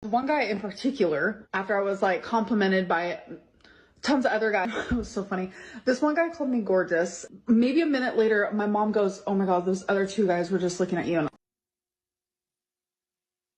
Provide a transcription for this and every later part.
one guy in particular, after I was like complimented by tons of other guys, it was so funny. This one guy called me gorgeous. Maybe a minute later, my mom goes, "Oh my God, those other two guys were just looking at you." And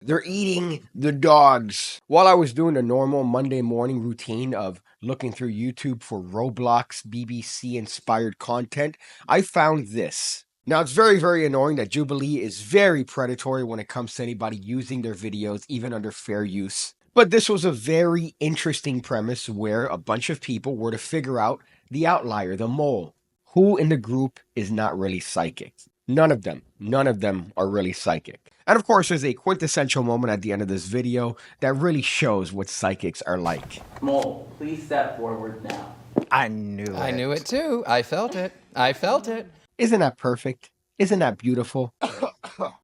they're eating the dogs. While I was doing the normal Monday morning routine of looking through YouTube for Roblox, BBC inspired content, I found this. Now, it's very, very annoying that Jubilee is very predatory when it comes to anybody using their videos, even under fair use. But this was a very interesting premise where a bunch of people were to figure out the outlier, the mole. Who in the group is not really psychic? None of them. None of them are really psychic. And of course, there's a quintessential moment at the end of this video that really shows what psychics are like. Mole, please step forward now. I knew it. I knew it too. I felt it. I felt it. Isn't that perfect? Isn't that beautiful?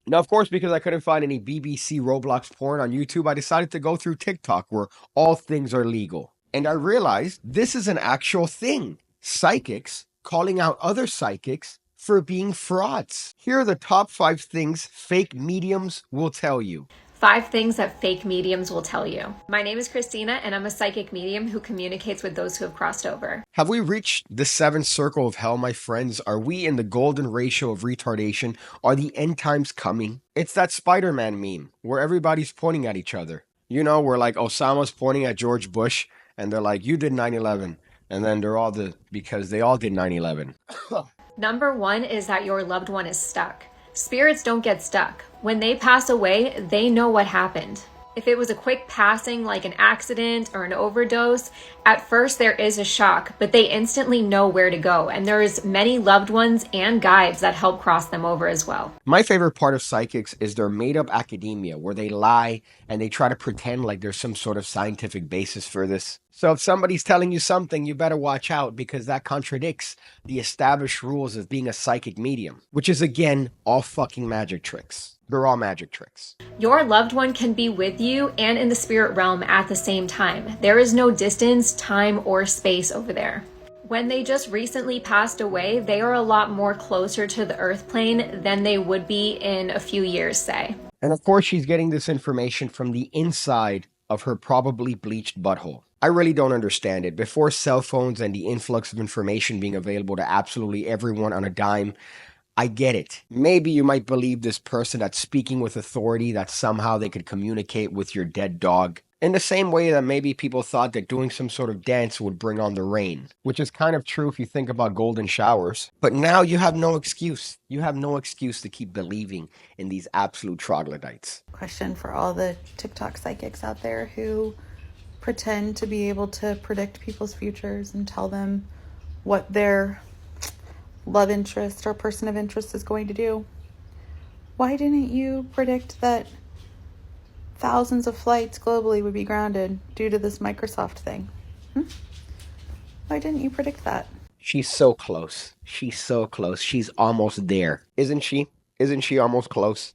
Now, of course, because I couldn't find any BBC Roblox porn on YouTube, I decided to go through TikTok where all things are legal. And I realized this is an actual thing. Psychics calling out other psychics for being frauds. Here are the top 5 things fake mediums will tell you. 5 things that fake mediums will tell you. My name is Christina, and I'm a psychic medium who communicates with those who have crossed over. Have we reached the 7th circle of hell, my friends? Are we in the golden ratio of retardation? Are the end times coming? It's that Spider-Man meme where everybody's pointing at each other. You know, where like Osama's pointing at George Bush, and they're like, "You did 9/11." And then they're all because they all did 9/11. Number 1 is that your loved one is stuck. Spirits don't get stuck. When they pass away, they know what happened. If it was a quick passing like an accident or an overdose, at first there is a shock, but they instantly know where to go, and there's many loved ones and guides that help cross them over as well. My favorite part of psychics is their made-up academia, where they lie and they try to pretend like there's some sort of scientific basis for this. So if somebody's telling you something, you better watch out because that contradicts the established rules of being a psychic medium, which is, again, all fucking magic tricks. They're all magic tricks. Your loved one can be with you and in the spirit realm at the same time. There is no distance, time, or space over there. When they just recently passed away, they are a lot more closer to the earth plane than they would be in a few years, say. And of course, she's getting this information from the inside of her probably bleached butthole. I really don't understand it. Before cell phones and the influx of information being available to absolutely everyone on a dime, I get it. Maybe you might believe this person that's speaking with authority that somehow they could communicate with your dead dog. In the same way that maybe people thought that doing some sort of dance would bring on the rain, which is kind of true if you think about golden showers. But now you have no excuse. You have no excuse to keep believing in these absolute troglodytes. Question for all the TikTok psychics out there who pretend to be able to predict people's futures and tell them what their love interest or person of interest is going to do. Why didn't you predict that thousands of flights globally would be grounded due to this Microsoft thing? Why didn't you predict that? She's so close. She's so close. She's almost there. Isn't she? Isn't she almost close?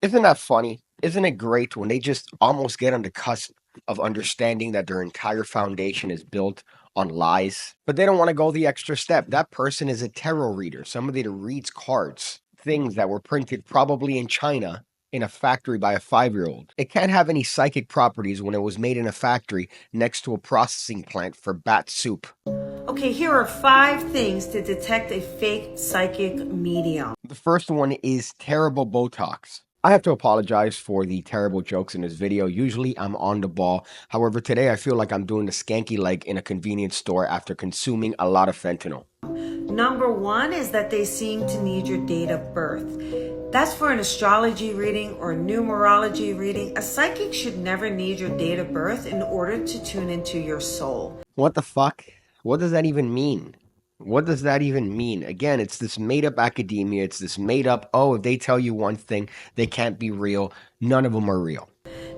Isn't that funny? Isn't it great when they just almost get on the cusp of understanding that their entire foundation is built on lies? But they don't want to go the extra step. That person is a tarot reader, somebody that reads cards, things that were printed probably in China in a factory by a 5-year-old. It can't have any psychic properties when it was made in a factory next to a processing plant for bat soup. Okay, here are 5 things to detect a fake psychic medium. The first one is terrible Botox. I have to apologize for the terrible jokes in this video. Usually I'm on the ball. However, today I feel like I'm doing the skanky leg in a convenience store after consuming a lot of fentanyl. Number 1 is that they seem to need your date of birth. That's for an astrology reading or numerology reading. A psychic should never need your date of birth in order to tune into your soul. What the fuck? What does that even mean? What does that even mean? Again, it's this made-up academia. It's this made-up, oh, if they tell you one thing, they can't be real. None of them are real.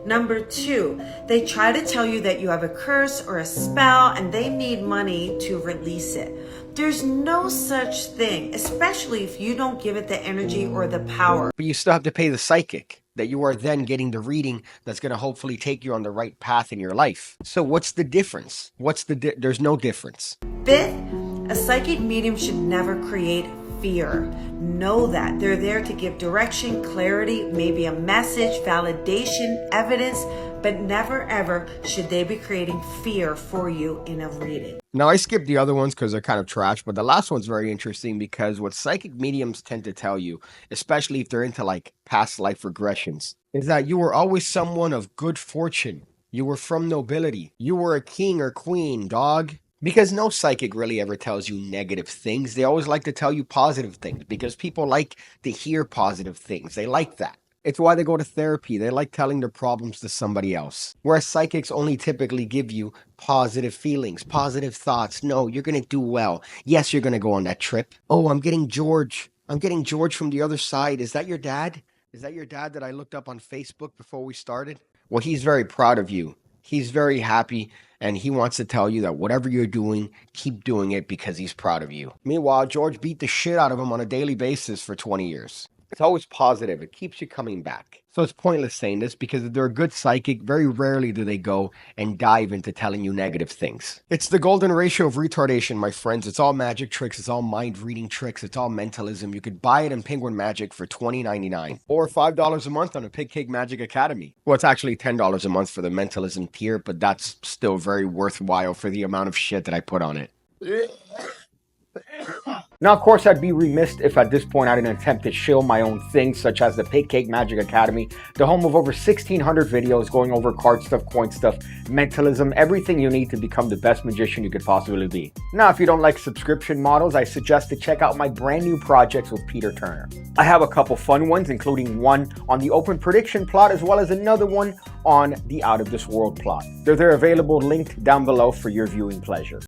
Number 2, they try to tell you that you have a curse or a spell and they need money to release it. There's no such thing, especially if you don't give it the energy or the power. But you still have to pay the psychic that you are then getting the reading that's going to hopefully take you on the right path in your life. So what's the difference? There's no difference. 5th, a psychic medium should never create fear. Know that they're there to give direction, clarity, maybe a message, validation, evidence, but never ever should they be creating fear for you in a reading. Now, I skipped the other ones because they're kind of trash, but the last one's very interesting because what psychic mediums tend to tell you, especially if they're into like past life regressions, is that you were always someone of good fortune. You were from nobility. You were a king or queen, dog. Because no psychic really ever tells you negative things. They always like to tell you positive things because people like to hear positive things. They like that. It's why they go to therapy. They like telling their problems to somebody else. Whereas psychics only typically give you positive feelings, positive thoughts. No, you're going to do well. Yes, you're going to go on that trip. Oh, I'm getting George. I'm getting George from the other side. Is that your dad? Is that your dad that I looked up on Facebook before we started? Well, he's very proud of you. He's very happy, and he wants to tell you that whatever you're doing, keep doing it because he's proud of you. Meanwhile, George beat the shit out of him on a daily basis for 20 years. It's always positive. It keeps you coming back. So it's pointless saying this because if they're a good psychic, very rarely do they go and dive into telling you negative things. It's the golden ratio of retardation, my friends. It's all magic tricks. It's all mind reading tricks. It's all mentalism. You could buy it in Penguin Magic for $20.99 or $5 a month on a PigCake Magic Academy. Well, it's actually $10 a month for the mentalism tier, but that's still very worthwhile for the amount of shit that I put on it. Now, of course, I'd be remiss if at this point I didn't attempt to shill my own things, such as the PigCake Magic Academy, the home of over 1,600 videos going over card stuff, coin stuff, mentalism, everything you need to become the best magician you could possibly be. Now, if you don't like subscription models, I suggest to check out my brand new projects with Peter Turner. I have a couple fun ones, including one on the open prediction plot, as well as another one on the out of this world plot. They're available linked down below for your viewing pleasure.